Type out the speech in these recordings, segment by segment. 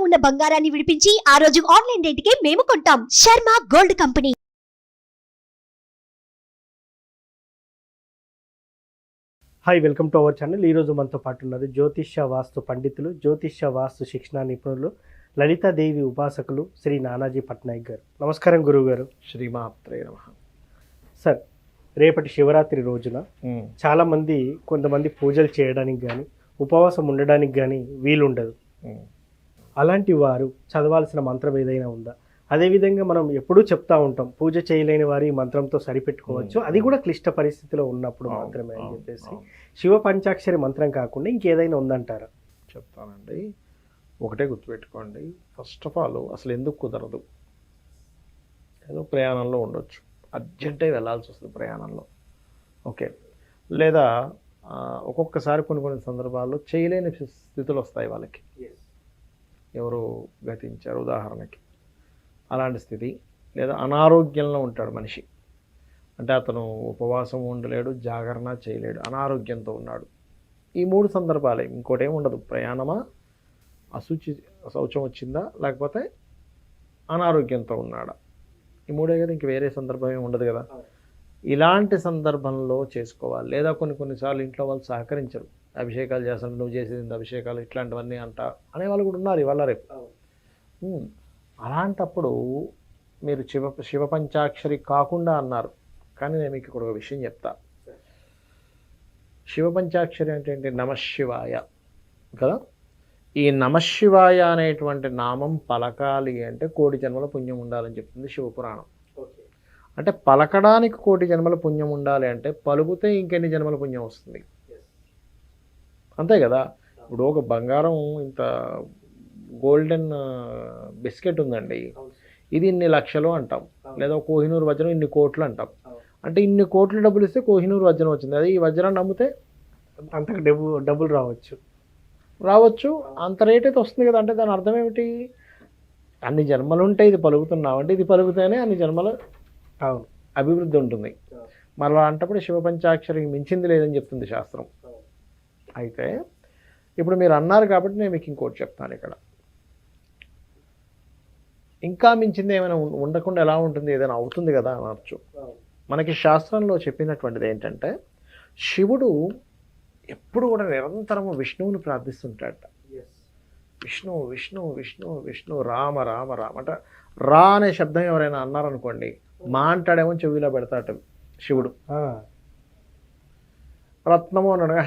ఉన్న బంగారాన్ని విడిపించి ఆ రోజు ఆన్లైన్ రేటుకే మేము కొంటాం. Sharma gold company. Hi, welcome to our channel. ఈరోజు మనతో పాటు ఉన్నారు జ్యోతిష్య వాస్తు పండితులు, జ్యోతిష్య వాస్తు శిక్షణ నిపుణులు, లలితాదేవి ఉపాసకులు శ్రీ నానాజీ పట్నాయక్ గారు. నమస్కారం గురువు గారు. శ్రీమాత్రే నమః. సార్, రేపటి శివరాత్రి రోజున కొంతమంది పూజలు చేయడానికి కానీ ఉపవాసం ఉండడానికి కానీ వీలుండదు. అలాంటి వారు చదవాల్సిన మంత్రం ఏదైనా ఉందా? అదేవిధంగా మనం ఎప్పుడూ చెప్తా ఉంటాం, పూజ చేయలేని వారు ఈ మంత్రంతో సరిపెట్టుకోవచ్చు, అది కూడా క్లిష్ట పరిస్థితిలో ఉన్నప్పుడు మాత్రమే అని చెప్పేసి. శివ పంచాక్షరి మంత్రం కాకుండా ఇంకేదైనా ఉందంటారా? చెప్తానండి. ఒకటే గుర్తుపెట్టుకోండి, ఫస్ట్ ఆఫ్ ఆల్ అసలు ఎందుకు కుదరదు? ఏదో ప్రయాణంలో ఉండొచ్చు, అర్జెంటే వెళ్ళాల్సి వస్తుంది ప్రయాణంలో, ఓకే, లేదా ఒక్కొక్కసారి కొన్ని సందర్భాల్లో చేయలేని స్థితులు వస్తాయి వాళ్ళకి, ఎవరు గతించారు ఉదాహరణకి, అలాంటి స్థితి. లేదా అనారోగ్యంలో ఉంటాడు మనిషి, అంటే అతను ఉపవాసం ఉండలేడు, జాగరణ చేయలేడు, అనారోగ్యంతో ఉన్నాడు. ఈ మూడు సందర్భాలే, ఇంకోటేం ఉండదు. ప్రయాణమా, శౌచం వచ్చిందా, లేకపోతే అనారోగ్యంతో ఉన్నాడా, ఈ మూడే కదా, ఇంక వేరే సందర్భం ఏమి ఉండదు కదా. ఇలాంటి సందర్భంలో చేసుకోవాలి. లేదా కొన్నిసార్లు ఇంట్లో వాళ్ళు సహకరించరు, అభిషేకాలు చేస్తాను, నువ్వు చేసేది అభిషేకాలు ఇట్లాంటివన్నీ అంట అనేవాళ్ళు కూడా ఉన్నారు ఇవాళ రేపు. అలాంటప్పుడు మీరు శివ పంచాక్షరి కాకుండా అన్నారు, కానీ నేను మీకు ఇక్కడ ఒక విషయం చెప్తా. శివ పంచాక్షరి అంటే ఏంటి? నమశివాయ కదా. ఈ నమశివాయ అనేటువంటి నామం పలకాలి అంటే 1,000,000 జన్మల పుణ్యం ఉండాలని చెప్తుంది శివపురాణం. అంటే పలకడానికి 1,000,000 జన్మల పుణ్యం ఉండాలి అంటే పలుకుతే ఇంకెన్ని జన్మల పుణ్యం వస్తుంది, అంతే కదా. ఇప్పుడు ఒక బంగారం ఇంత గోల్డెన్ బిస్కెట్ ఉందండి, ఇది ఇన్ని లక్షలు అంటాం, లేదా కోహినూరు వజ్రం ఇన్ని కోట్లు అంటాం. అంటే ఇన్ని కోట్లు డబ్బులు ఇస్తే కోహినూరు వజ్రం వచ్చింది. అది ఈ వజ్రాన్ని అమ్మితే అంతకు డబ్బులు రావచ్చు, అంత రేట్ అయితే వస్తుంది కదా. అంటే దాని అర్థం ఏమిటి? అన్ని జన్మలు ఉంటే ఇది పలుకుతున్నావు అంటే ఇది పలుకుతేనే అన్ని జన్మలు అభివృద్ధి ఉంటుంది. మరలా అంటప్పుడు శివ పంచాక్షరికి మించింది లేదని చెప్తుంది శాస్త్రం. అయితే ఇప్పుడు మీరు అన్నారు కాబట్టి నేను మీకు ఇంకోటి చెప్తాను. ఇక్కడ ఇంకా మించింది ఏమైనా ఉండకుండా ఎలా ఉంటుంది? ఏదైనా అవుతుంది కదా అనొచ్చు. మనకి శాస్త్రంలో చెప్పినటువంటిది ఏంటంటే, శివుడు ఎప్పుడు కూడా నిరంతరము విష్ణువుని ప్రార్థిస్తుంటాడట. విష్ణు విష్ణు విష్ణు విష్ణు రామ రామ రామ అంటే, రా అనే శబ్దం ఎవరైనా అన్నారనుకోండి, మా అంటాడేమో చెవిలో పెడతాట శివుడు. రత్నము అనగా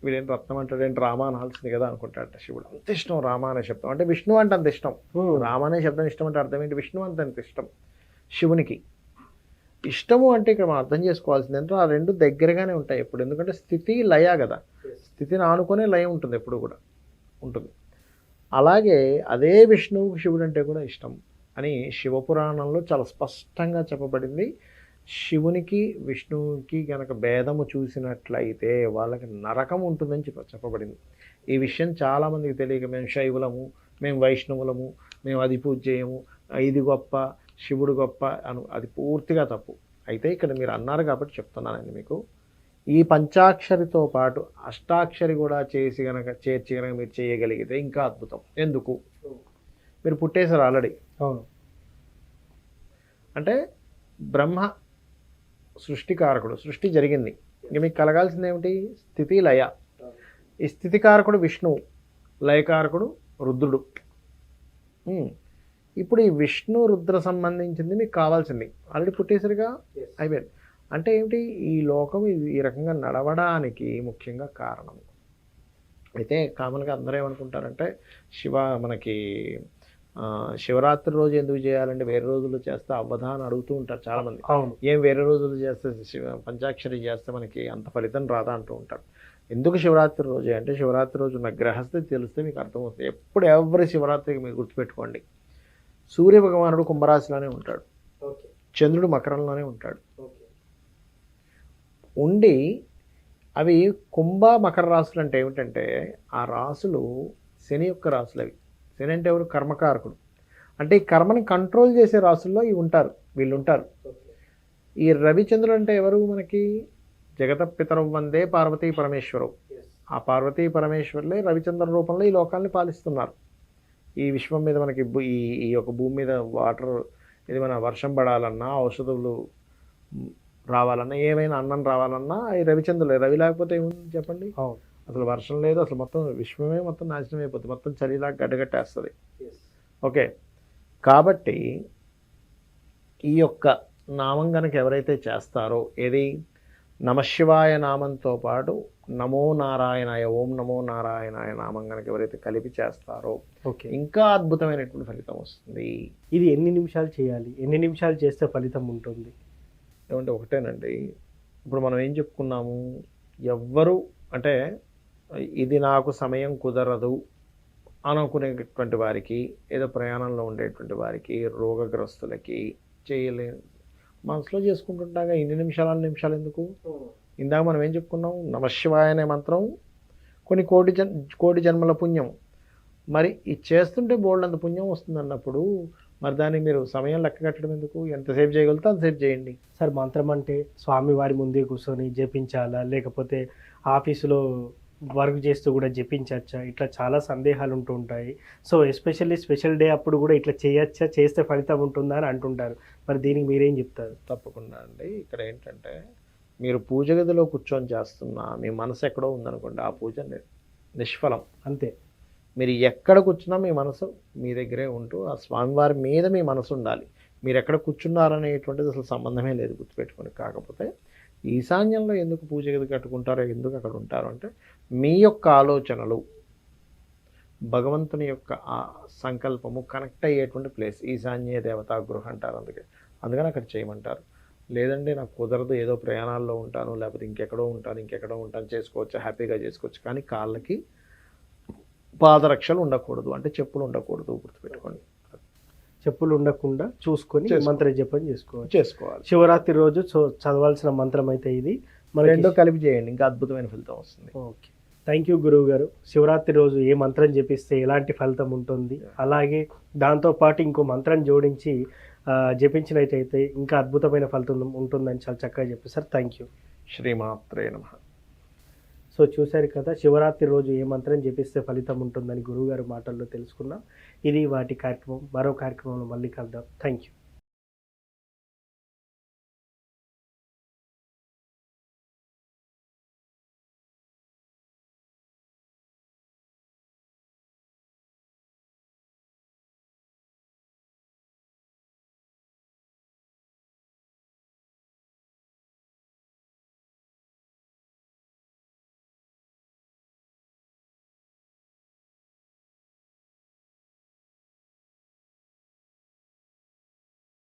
వీడేంటి రత్నం అంటాడేంటి, రామ అనాల్సింది కదా అనుకుంటాడట శివుడు. అంత ఇష్టం రామ అనే శబ్దం అంటే, విష్ణు అంటే అంత ఇష్టం. రామ అనే శబ్దం ఇష్టం అంటే అర్థం ఏంటి? విష్ణు అంటే అంత ఇష్టం శివునికి. ఇష్టము అంటే ఇక్కడ మనం అర్థం చేసుకోవాల్సింది అంటే, ఆ రెండు దగ్గరగానే ఉంటాయి ఎప్పుడు. ఎందుకంటే స్థితి లయ కదా, స్థితిని ఆనుకునే లయ ఉంటుంది, ఎప్పుడు కూడా ఉంటుంది. అలాగే అదే విష్ణువుకి శివుడు అంటే కూడా ఇష్టం అని శివపురాణంలో చాలా స్పష్టంగా చెప్పబడింది. శివునికి విష్ణువుకి కనుక భేదము చూసినట్లయితే వాళ్ళకి నరకం ఉంటుందని చెప్పబడింది. ఈ విషయం చాలామందికి తెలియక, మేము శైవులము, మేము వైష్ణవులము, మేము అది పూజ చేయము, ఇది గొప్ప, శివుడు గొప్ప అది పూర్తిగా తప్పు. అయితే ఇక్కడ మీరు అన్నారు కాబట్టి చెప్తున్నానండి మీకు. ఈ పంచాక్షరితో పాటు అష్టాక్షరి కూడా చేర్చి కనుక మీరు చేయగలిగితే ఇంకా అద్భుతం. ఎందుకు? మీరు పుట్టేశారు ఆల్రెడీ. అవును. అంటే బ్రహ్మ సృష్టికారకుడు, సృష్టి జరిగింది. ఇంక మీకు కలగాల్సింది ఏమిటి? స్థితి లయ. ఈ స్థితికారకుడు విష్ణువు, లయకారకుడు రుద్రుడు. ఇప్పుడు ఈ విష్ణు రుద్ర సంబంధించింది మీకు కావాల్సింది. ఆల్రెడీ పుట్టేసరిగా అయిపోయింది. అంటే ఏమిటి? ఈ లోకం ఈ రకంగా నడవడానికి ముఖ్యంగా కారణం. అయితే కామన్గా అందరూ ఏమనుకుంటారంటే, మనకి శివరాత్రి రోజు ఎందుకు చేయాలంటే వేరే రోజులు చేస్తే అవ్వదా అని అడుగుతూ ఉంటారు చాలామంది. ఏం వేరే రోజులు చేస్తే పంచాక్షరి చేస్తే మనకి అంత ఫలితం రాదా అంటూ ఉంటారు. ఎందుకు శివరాత్రి రోజే అంటే, శివరాత్రి రోజు ఉన్న గ్రహస్థితి తెలిస్తే మీకు అర్థమవుతుంది. ఎప్పుడు ఎవరి శివరాత్రికి మీరు గుర్తుపెట్టుకోండి, సూర్య భగవానుడు కుంభరాశిలోనే ఉంటాడు, చంద్రుడు మకరంలోనే ఉంటాడు. ఉండి అవి కుంభ మకర రాశులు అంటే ఏమిటంటే, ఆ రాశులు శని యొక్క రాశులు. అవి శని అంటే ఎవరు? కర్మకారకుడు. అంటే ఈ కర్మని కంట్రోల్ చేసే రాశుల్లో వీళ్ళు ఉంటారు. ఈ రవిచంద్రుడు అంటే ఎవరు? మనకి జగత పితరం వందే పార్వతీ పరమేశ్వరు. ఆ పార్వతీ పరమేశ్వరులే రవిచంద్ర రూపంలో ఈ లోకాన్ని పాలిస్తున్నారు. ఈ విశ్వం మీద మనకి ఈ ఈ యొక్క భూమి మీద వాటర్ ఇది మన వర్షం పడాలన్నా ఔషధులు రావాలన్నా ఏమైనా అన్నం రావాలన్నా ఈ రవిచంద్రులే. రవి లేకపోతే ఏముంది చెప్పండి? అవును. అసలు వర్షం లేదు, అసలు మొత్తం విశ్వమే మొత్తం నాశనం అయిపోతుంది, మొత్తం చలిలాగా గడ్డగట్టేస్తుంది. ఓకే, కాబట్టి ఈ యొక్క నామం కనుక ఎవరైతే చేస్తారో, ఏది నమశివాయ నామంతో పాటు నమో నారాయణాయ, ఓం నమో నారాయణాయ నామం కనుక ఎవరైతే కలిపి చేస్తారో ఓకే. ఇంకా అద్భుతమైనటువంటి ఫలితం వస్తుంది. ఇది ఎన్ని నిమిషాలు చేయాలి, ఎన్ని నిమిషాలు చేస్తే ఫలితం ఉంటుంది? ఏమంటే ఒకటేనండి, ఇప్పుడు మనం ఏం చెప్పుకున్నాము, ఎవ్వరు అంటే ఇది నాకు సమయం కుదరదు అనుకునేటువంటి వారికి, ఏదో ప్రయాణంలో ఉండేటువంటి వారికి, రోగగ్రస్తులకి చేయలేని మనసులో చేసుకుంటుంటాగా ఇన్ని నిమిషాలు ఎందుకు? ఇందాక మనం ఏం చెప్పుకున్నాం, నమశివాయ అనే మంత్రం కొన్ని కోటి జన్మల పుణ్యం. మరి ఇది చేస్తుంటే బోల్డంత పుణ్యం వస్తుంది అన్నప్పుడు మరి దాన్ని మీరు సమయం లెక్క కట్టడం ఎందుకు? ఎంతసేపు చేయగలుగుతా అంతసేపు చేయండి. సార్, మంత్రం అంటే స్వామివారి ముందే కూర్చొని జపించాలా, లేకపోతే ఆఫీసులో వర్క్ చేస్తూ కూడా జపించచ్చా? ఇట్లా చాలా సందేహాలు ఉంటూ ఉంటాయి. సో ఎస్పెషల్లీ స్పెషల్ డే అప్పుడు కూడా ఇట్లా చేయొచ్చా, చేస్తే ఫలితం ఉంటుందా అని అంటుంటారు. మరి దీనికి మీరేం చెప్తారు? తప్పకుండా అండి. ఇక్కడ ఏంటంటే మీరు పూజ గదిలో కూర్చొని చేస్తున్నా మీ మనసు ఎక్కడో ఉందనుకోండి, ఆ పూజ నిష్ఫలం. అంతే. మీరు ఎక్కడ కూర్చున్నా మీ మనసు మీ దగ్గరే ఉంటూ ఆ స్వామివారి మీద మీ మనసు ఉండాలి. మీరు ఎక్కడ కూర్చున్నారనేటువంటిది అసలు సంబంధమే లేదు, గుర్తుపెట్టుకోండి. కాకపోతే ఈశాన్యంలో ఎందుకు పూజ గది కట్టుకుంటారో, ఎందుకు అక్కడ ఉంటారు అంటే మీ యొక్క ఆలోచనలు భగవంతుని యొక్క ఆ సంకల్పము కనెక్ట్ అయ్యేటువంటి ప్లేస్ ఈశాన్య దేవతా గృహ అంటారు. అందుకని అక్కడ చేయమంటారు. లేదంటే నాకు కుదరదు, ఏదో ప్రయాణాల్లో ఉంటాను, లేకపోతే ఇంకెక్కడో ఉంటాను చేసుకోవచ్చు, హ్యాపీగా చేసుకోవచ్చు. కానీ కాళ్ళకి పాదరక్షలు ఉండకూడదు, అంటే చెప్పులు ఉండకూడదు, గుర్తుపెట్టుకోండి. చెప్పులు ఉండకుండా చూసుకొని మంత్ర జపం చేసుకోవాలి. శివరాత్రి రోజు చదవాల్సిన మంత్రం అయితే ఇది. రెండో కలిపి చేయండి, ఇంకా అద్భుతమైన ఫలితం వస్తుంది. ఓకే, థ్యాంక్ యూ గురువు గారు. శివరాత్రి రోజు ఏ మంత్రం జపిస్తే ఎలాంటి ఫలితం ఉంటుంది, అలాగే దాంతోపాటు ఇంకో మంత్రం జోడించి జపించినట్టయితే ఇంకా అద్భుతమైన ఫలితం ఉంటుందని చాలా చక్కగా చెప్పారు సార్. Thank you. శ్రీమాత్రే నమః. సో చూశారు కదా, శివరాత్రి రోజు ఏ మంత్రం జపిస్తే ఫలితం ఉంటుందని గురువుగారి మాటల్లో తెలుసుకున్నాం. ఇది వాటి కార్యక్రమం. మరో కార్యక్రమంలో మళ్ళీ కలుద్దాం. Thank you.